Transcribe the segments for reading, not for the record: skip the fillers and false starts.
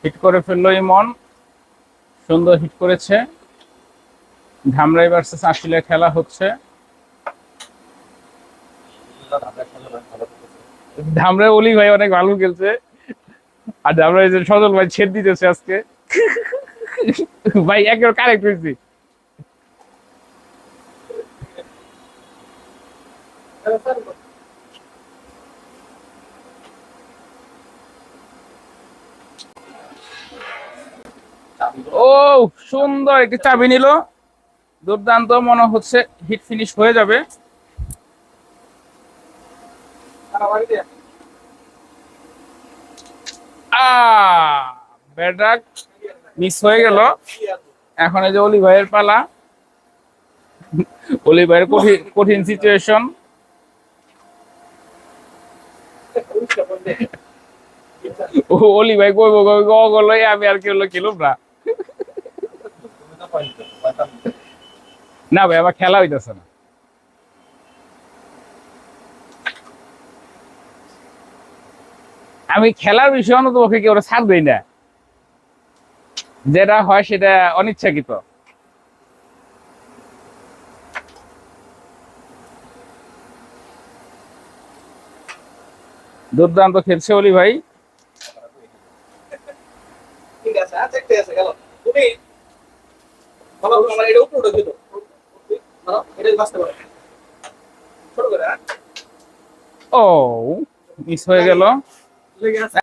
Hit করে ফেললো ইমন, সুন্দর হিট করেছে। ধামরাই ভার্সেস আশিলের খেলা হচ্ছে। ধামরাই অলি ভাই অনেক ভালো খেলছে, আর ধামরাই যে সজল ভাই ছেদ দিতেছে আজকে। ভাই একেবারে কারেক্ট হয়েছি। ও সুন্দর একটি চাবি নিল, দুর্দান্ত, মনে হচ্ছে হিট ফিনিশ হয়ে যাবে। ব্যাড রাক, মিস হয়ে গেল। এখন এই যে অলি ভাইয়ের পালা। অলি ভাইয়ের কঠিন কঠিন সিচুয়েশন। অলি ভাই কইবো গল, আমি আর কি হলো খেলুম না। না ভাই আমার খেলা হইতেছে না। আমি খেলার বিষয়ে অন্তত পক্ষে কেউ ছাড় দেই না, যেটা হয় সেটা অনিচ্ছাকৃত। দুর্দান্ত খেলছে অলি ভাই। ঠিক আছে, দেখতে আছে গেল তুমি ভালো আমার এটা উপরে উঠে দিত ধরো এটা বাঁচতে পারো ছোট করে। ও মিস হয়ে গেল। লেগে আছে।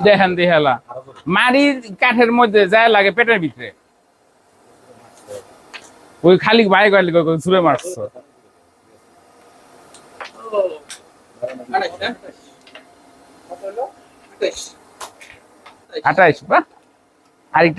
দেখেন দিহেলা মারি কাঠের মধ্যে যায় লাগে পেটের ভিতরে, ওই খালি বাইরে গালি ছুড়ে মারছো। ও আড়াইশ না? কত হলো? 28 28 বা আরেকটা